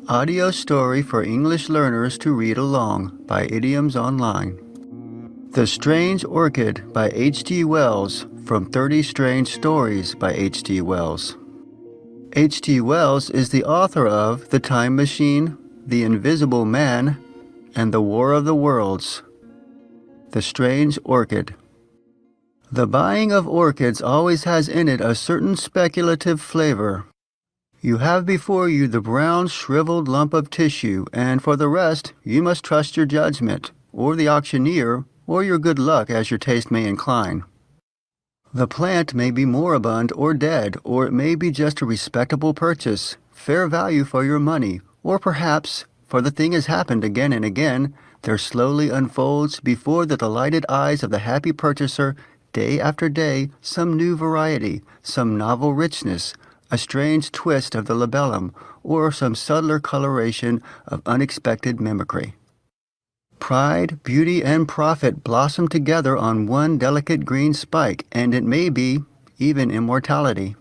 Audio story for English learners to read along by Idioms Online. The Strange Orchid by H.G. Wells from 30 Strange Stories by H.G. Wells. H.G. Wells is the author of The Time Machine, The Invisible Man, and The War of the Worlds. The Strange Orchid. The buying of orchids always has in it a certain speculative flavor. You have before you the brown, shriveled lump of tissue, and for the rest you must trust your judgment, or the auctioneer, or your good luck as your taste may incline. The plant may be moribund or dead, or it may be just a respectable purchase, fair value for your money, or perhaps, for the thing has happened again and again, there slowly unfolds before the delighted eyes of the happy purchaser, day after day, some new variety, some novel richness, a strange twist of the labellum, or some subtler coloration of unexpected mimicry. Pride, beauty, and profit blossom together on one delicate green spike, and it may be even immortality.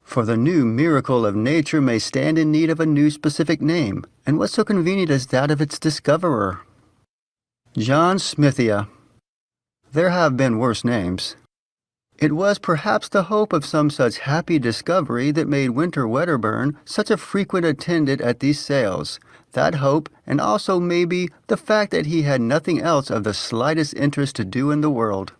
For the new miracle of nature may stand in need of a new specific name, and what so convenient as that of its discoverer? John Smithia. There have been worse names. It was perhaps the hope of some such happy discovery that made Winter Wedderburn such a frequent attendant at these sales. That hope, and also maybe the fact that he had nothing else of the slightest interest to do in the world.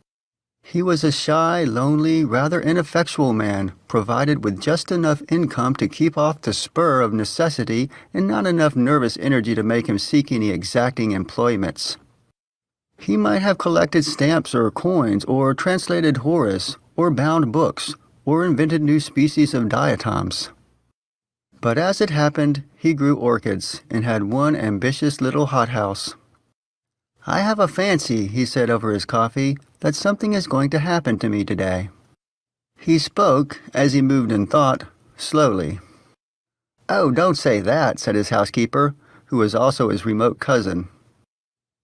He was a shy, lonely, rather ineffectual man, provided with just enough income to keep off the spur of necessity and not enough nervous energy to make him seek any exacting employments. He might have collected stamps or coins, or translated Horace, or bound books, or invented new species of diatoms. But as it happened, he grew orchids, and had one ambitious little hothouse. "I have a fancy," he said over his coffee, "that something is going to happen to me today." He spoke, as he moved in thought, slowly. "Oh, don't say that," said his housekeeper, who was also his remote cousin.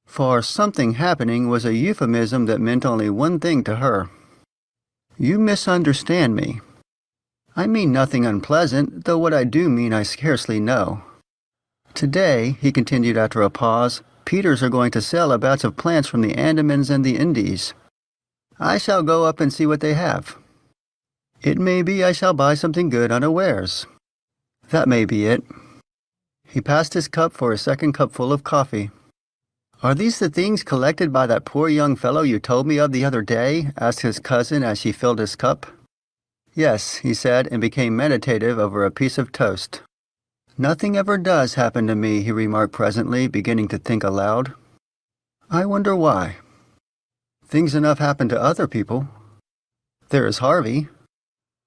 For something happening was a euphemism that meant only one thing to her. "You misunderstand me. I mean nothing unpleasant, though what I do mean I scarcely know. Today," he continued after a pause, "Peters are going to sell a batch of plants from the Andamans and the Indies. I shall go up and see what they have. It may be I shall buy something good unawares. That may be it." He passed his cup for a second cupful of coffee. "Are these the things collected by that poor young fellow you told me of the other day?" asked his cousin as she filled his cup. "Yes," he said, and became meditative over a piece of toast. "Nothing ever does happen to me," he remarked presently, beginning to think aloud. "I wonder why. Things enough happen to other people. There is Harvey.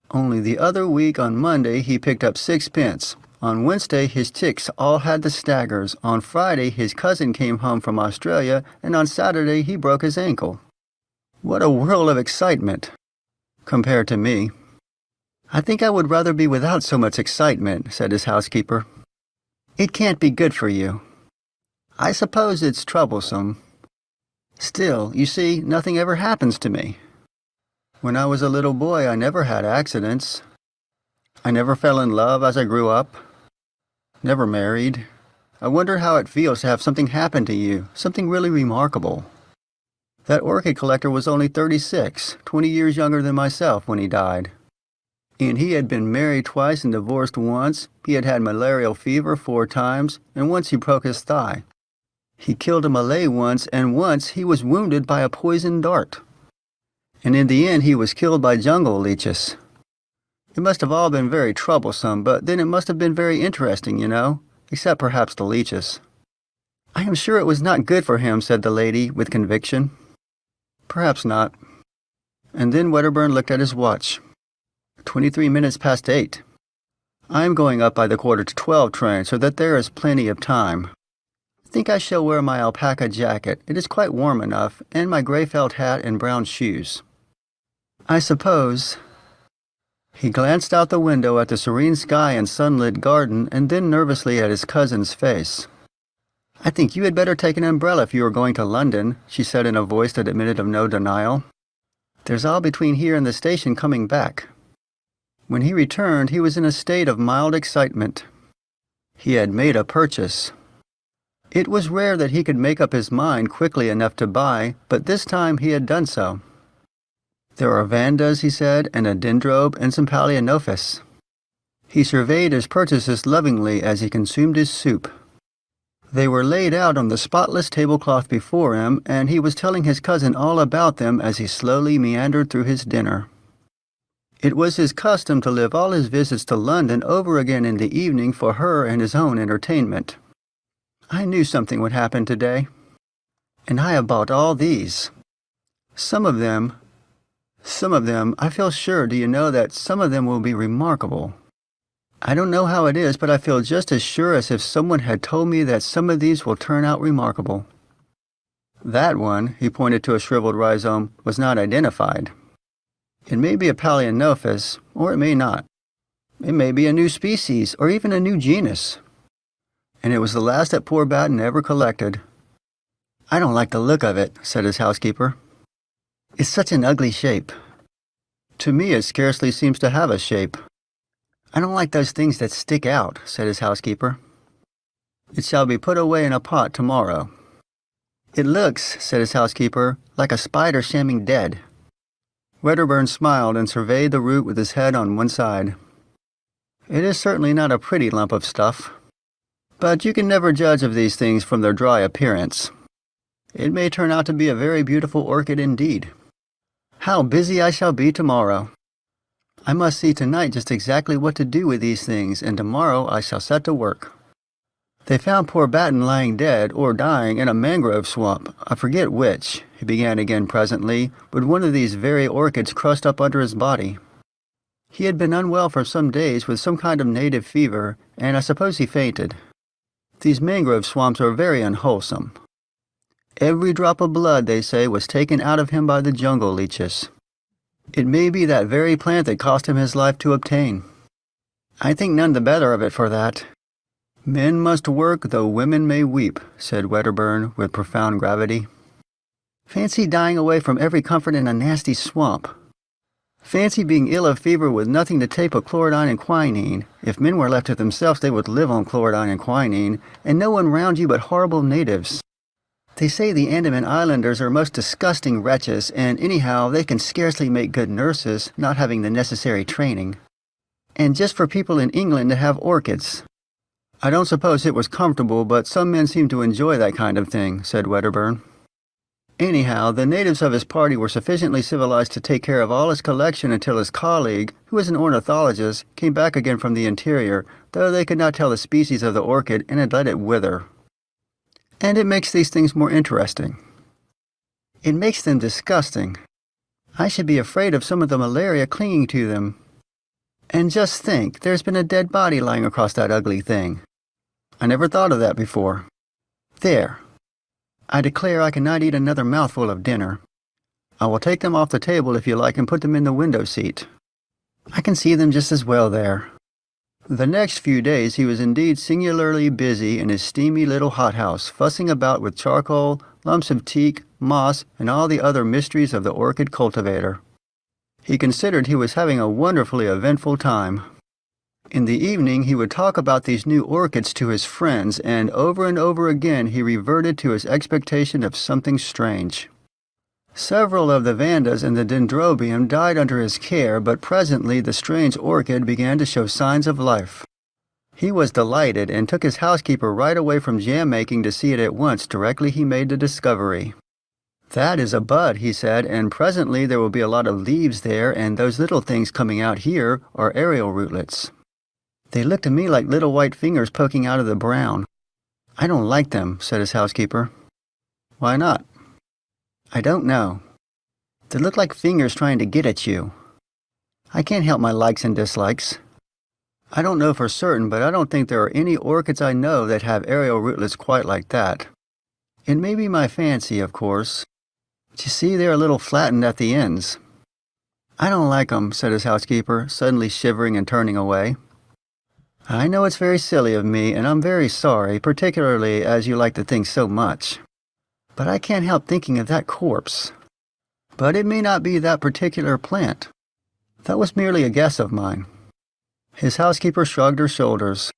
Only the other week on Monday he picked up 6 pence. On Wednesday his chicks all had the staggers. On Friday his cousin came home from Australia, and on Saturday he broke his ankle. What a whirl of excitement, compared to me." "I think I would rather be without so much excitement," said his housekeeper. "It can't be good for you." "I suppose it's troublesome. Still, you see, nothing ever happens to me. When I was a little boy I never had accidents. I never fell in love as I grew up. Never married. I wonder how it feels to have something happen to you, something really remarkable. That orchid collector was only 36, 20 years younger than myself when he died. And he had been married twice and divorced once. He had had malarial fever 4 times, and once he broke his thigh. He killed a Malay once, and once he was wounded by a poisoned dart. And in the end he was killed by jungle leeches. It must have all been very troublesome, but then it must have been very interesting, you know, except perhaps the leeches." "I am sure it was not good for him," said the lady with conviction. "Perhaps not." And then Wedderburn looked at his watch. 23 minutes past 8. "I am going up by the 11:45 train, so that there is plenty of time. I think I shall wear my alpaca jacket. It is quite warm enough, and my gray felt hat and brown shoes. I suppose—" He glanced out the window at the serene sky and sunlit garden, and then nervously at his cousin's face. "I think you had better take an umbrella if you are going to London," she said in a voice that admitted of no denial. "There's all between here and the station coming back." When he returned, he was in a state of mild excitement. He had made a purchase. It was rare that he could make up his mind quickly enough to buy, but this time he had done so. There are vandas, he said, and a dendrobe and some palaeonophis. He surveyed his purchases lovingly as he consumed his soup. They were laid out on the spotless tablecloth before him, and he was telling his cousin all about them as he slowly meandered through his dinner. It was his custom to live all his visits to London over again in the evening for her and his own entertainment. I knew something would happen today, and I have bought all these. Some of them, I feel sure, do you know that some of them will be remarkable? I don't know how it is, but I feel just as sure as if someone had told me that some of these will turn out remarkable. That one, he pointed to a shriveled rhizome, was not identified. It may be a palaeonophis, or it may not. It may be a new species, or even a new genus. And it was the last that poor Batten ever collected. I don't like the look of it, said his housekeeper. It's such an ugly shape. To me it scarcely seems to have a shape. I don't like those things that stick out, said his housekeeper. It shall be put away in a pot tomorrow. It looks, said his housekeeper, like a spider shamming dead. Wedderburn smiled and surveyed the root with his head on one side. It is certainly not a pretty lump of stuff. But you can never judge of these things from their dry appearance. It may turn out to be a very beautiful orchid indeed. How busy I shall be tomorrow! I must see tonight just exactly what to do with these things, and tomorrow I shall set to work. They found poor Batten lying dead or dying in a mangrove swamp. I forget which, he began again presently, with one of these very orchids crushed up under his body. He had been unwell for some days with some kind of native fever, and I suppose he fainted. These mangrove swamps are very unwholesome. Every drop of blood, they say, was taken out of him by the jungle leeches. It may be that very plant that cost him his life to obtain. I think none the better of it for that. Men must work, though women may weep, said Wedderburn with profound gravity. Fancy dying away from every comfort in a nasty swamp. Fancy being ill of fever with nothing to take but chlorodyne and quinine. If men were left to themselves, they would live on chlorodyne and quinine, and no one round you but horrible natives. They say the Andaman Islanders are most disgusting wretches, and anyhow they can scarcely make good nurses, not having the necessary training. And just for people in England to have orchids. I don't suppose it was comfortable, but some men seem to enjoy that kind of thing, said Wedderburn. Anyhow, the natives of his party were sufficiently civilized to take care of all his collection until his colleague, who was an ornithologist, came back again from the interior, though they could not tell the species of the orchid and had let it wither. And it makes these things more interesting. It makes them disgusting. I should be afraid of some of the malaria clinging to them. And just think, there's been a dead body lying across that ugly thing. I never thought of that before. There. I declare I cannot eat another mouthful of dinner. I will take them off the table if you like and put them in the window seat. I can see them just as well there. The next few days he was indeed singularly busy in his steamy little hothouse, fussing about with charcoal, lumps of teak, moss, and all the other mysteries of the orchid cultivator. He considered he was having a wonderfully eventful time. In the evening he would talk about these new orchids to his friends, and over again he reverted to his expectation of something strange. Several of the vandas and the dendrobium died under his care, but presently the strange orchid began to show signs of life. He was delighted, and took his housekeeper right away from jam-making to see it at once directly he made the discovery. That is a bud, he said, and presently there will be a lot of leaves there, and those little things coming out here are aerial rootlets. They look to me like little white fingers poking out of the brown. I don't like them, said his housekeeper. Why not? I don't know. They look like fingers trying to get at you. I can't help my likes and dislikes. I don't know for certain, but I don't think there are any orchids I know that have aerial rootlets quite like that. It may be my fancy, of course. But you see, they're a little flattened at the ends. I don't like 'em, said his housekeeper, suddenly shivering and turning away. I know it's very silly of me, and I'm very sorry, particularly as you like the thing so much. But I can't help thinking of that corpse. But it may not be that particular plant. That was merely a guess of mine. His housekeeper shrugged her shoulders.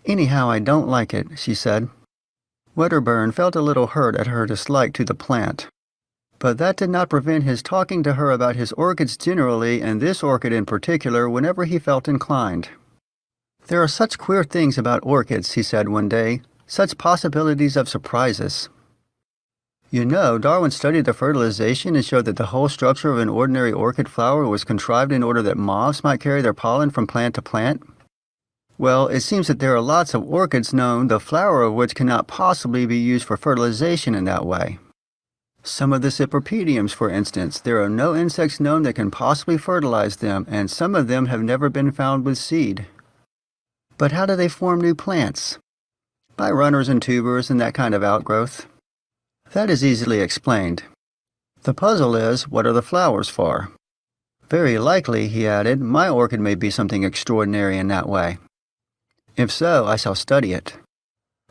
Anyhow, I don't like it, she said. Wedderburn felt a little hurt at her dislike to the plant. But that did not prevent his talking to her about his orchids generally and this orchid in particular whenever he felt inclined. There are such queer things about orchids, he said one day, such possibilities of surprises. You know, Darwin studied the fertilization and showed that the whole structure of an ordinary orchid flower was contrived in order that moths might carry their pollen from plant to plant. Well, it seems that there are lots of orchids known, the flower of which cannot possibly be used for fertilization in that way. Some of the cypripediums, for instance, there are no insects known that can possibly fertilize them, and some of them have never been found with seed. But how do they form new plants? By runners and tubers and that kind of outgrowth. That is easily explained. The puzzle is, what are the flowers for? Very likely, he added, my orchid may be something extraordinary in that way. If so, I shall study it.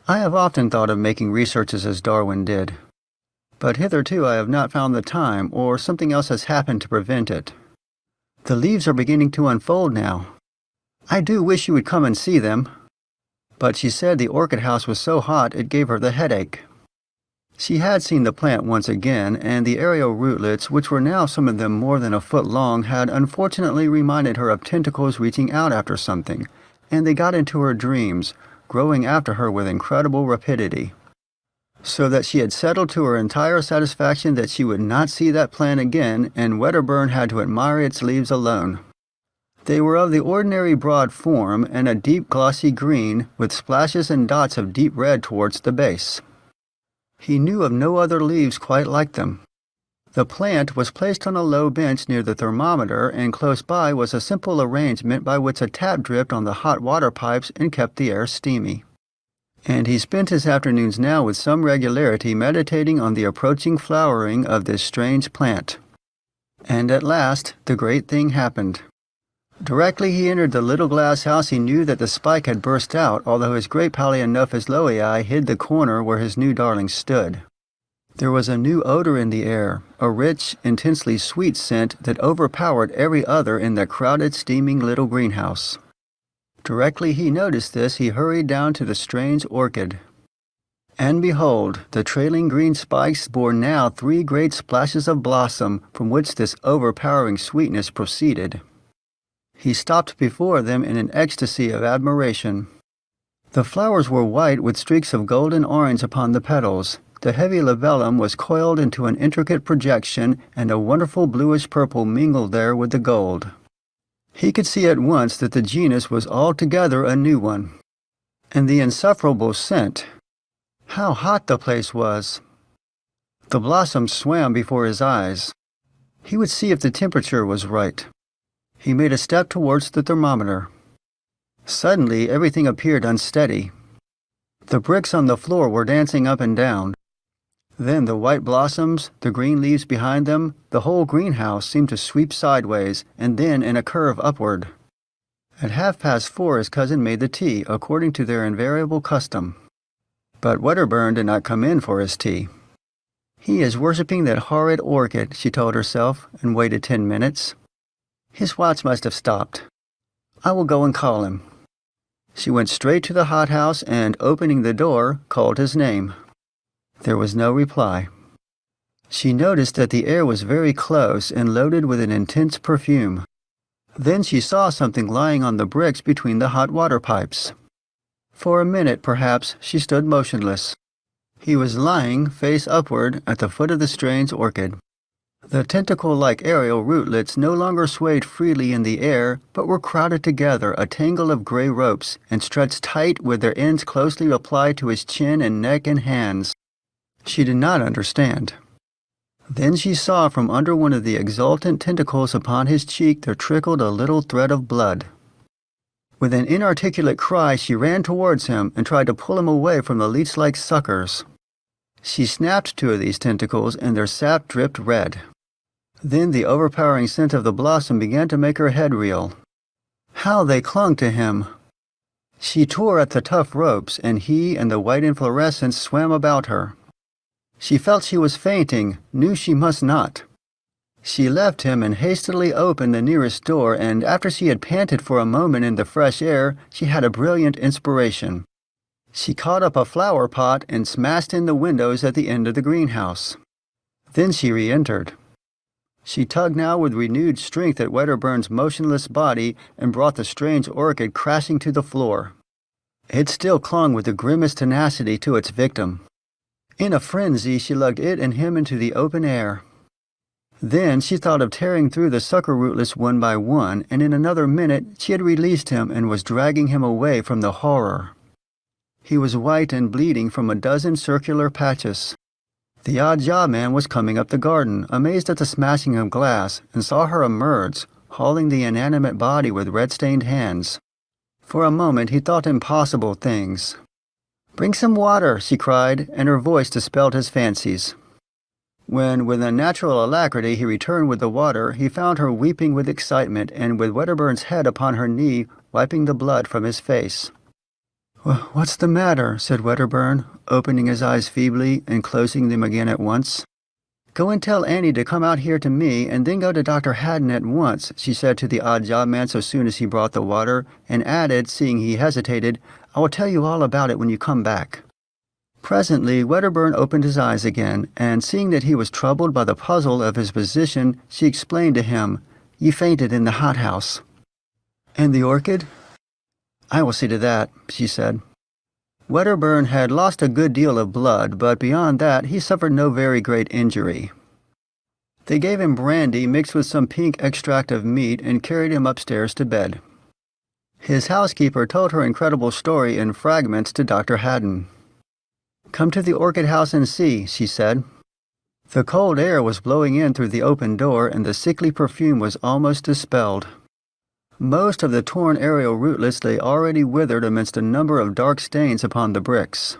I have often thought of making researches as Darwin did. But hitherto I have not found the time, or something else has happened to prevent it. The leaves are beginning to unfold now. I do wish you would come and see them. But she said the orchid house was so hot it gave her the headache. She had seen the plant once again, and the aerial rootlets, which were now some of them more than a foot long, had unfortunately reminded her of tentacles reaching out after something, and they got into her dreams, growing after her with incredible rapidity. So that she had settled to her entire satisfaction that she would not see that plant again, and Wedderburn had to admire its leaves alone. They were of the ordinary broad form, and a deep glossy green, with splashes and dots of deep red towards the base. He knew of no other leaves quite like them. The plant was placed on a low bench near the thermometer, and close by was a simple arrangement by which a tap dripped on the hot water pipes and kept the air steamy. And he spent his afternoons now with some regularity meditating on the approaching flowering of this strange plant. And at last the great thing happened. Directly he entered the little glass house he knew that the spike had burst out, although his great Palaeonophis loei hid the corner where his new darling stood. There was a new odor in the air, a rich, intensely sweet scent that overpowered every other in the crowded, steaming little greenhouse. Directly he noticed this, he hurried down to the strange orchid. And behold, the trailing green spikes bore now 3 great splashes of blossom from which this overpowering sweetness proceeded. He stopped before them in an ecstasy of admiration. The flowers were white with streaks of golden orange upon the petals. The heavy labellum was coiled into an intricate projection, and a wonderful bluish purple mingled there with the gold. He could see at once that the genus was altogether a new one. And the insufferable scent! How hot the place was! The blossoms swam before his eyes. He would see if the temperature was right. He made a step towards the thermometer. Suddenly everything appeared unsteady. The bricks on the floor were dancing up and down. Then the white blossoms, the green leaves behind them, the whole greenhouse seemed to sweep sideways, and then in a curve upward. At 4:30 his cousin made the tea, according to their invariable custom. But Wedderburn did not come in for his tea. He is worshipping that horrid orchid, she told herself, and waited 10 minutes. His watch must have stopped. I will go and call him. She went straight to the hothouse and, opening the door, called his name. There was no reply. She noticed that the air was very close and loaded with an intense perfume. Then she saw something lying on the bricks between the hot water pipes. For a minute, perhaps, she stood motionless. He was lying, face upward, at the foot of the strange orchid. The tentacle-like aerial rootlets no longer swayed freely in the air, but were crowded together, a tangle of gray ropes, and stretched tight with their ends closely applied to his chin and neck and hands. She did not understand. Then she saw from under one of the exultant tentacles upon his cheek there trickled a little thread of blood. With an inarticulate cry she ran towards him and tried to pull him away from the leech-like suckers. She snapped 2 of these tentacles, and their sap dripped red. Then the overpowering scent of the blossom began to make her head reel. How they clung to him! She tore at the tough ropes, and he and the white inflorescence swam about her. She felt she was fainting, knew she must not. She left him and hastily opened the nearest door, and after she had panted for a moment in the fresh air, she had a brilliant inspiration. She caught up a flower pot and smashed in the windows at the end of the greenhouse. Then she re-entered. She tugged now with renewed strength at Wedderburn's motionless body and brought the strange orchid crashing to the floor. It still clung with the grimmest tenacity to its victim. In a frenzy, she lugged it and him into the open air. Then she thought of tearing through the sucker rootlets one by one, and in another minute she had released him and was dragging him away from the horror. He was white and bleeding from a dozen circular patches. The odd job man was coming up the garden, amazed at the smashing of glass, and saw her emerge, hauling the inanimate body with red-stained hands. For a moment he thought impossible things. "Bring some water," she cried, and her voice dispelled his fancies. When, with unnatural alacrity, he returned with the water, he found her weeping with excitement and with Wedderburn's head upon her knee, wiping the blood from his face. "What's the matter?" said Wedderburn, opening his eyes feebly and closing them again at once. "Go and tell Annie to come out here to me, and then go to Dr. Haddon at once," she said to the odd job man so soon as he brought the water, and added, seeing he hesitated, "I will tell you all about it when you come back." Presently Wedderburn opened his eyes again, and seeing that he was troubled by the puzzle of his position, she explained to him, "You fainted in the hothouse." "And the orchid?" "I will see to that," she said. Wedderburn had lost a good deal of blood, but beyond that he suffered no very great injury. They gave him brandy mixed with some pink extract of meat and carried him upstairs to bed. His housekeeper told her incredible story in fragments to Dr. Haddon. "Come to the orchid house and see," she said. The cold air was blowing in through the open door, and the sickly perfume was almost dispelled. Most of the torn aerial rootlets lay already withered amidst a number of dark stains upon the bricks.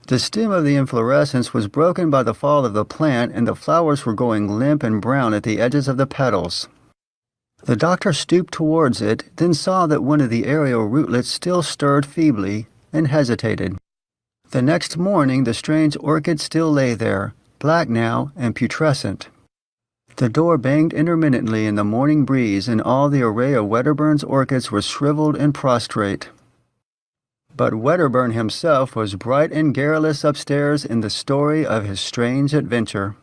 The stem of the inflorescence was broken by the fall of the plant, and the flowers were going limp and brown at the edges of the petals. The doctor stooped towards it, then saw that one of the aerial rootlets still stirred feebly, and hesitated. The next morning the strange orchid still lay there, black now and putrescent. The door banged intermittently in the morning breeze, and all the array of Wedderburn's orchids were shriveled and prostrate. But Wedderburn himself was bright and garrulous upstairs in the story of his strange adventure.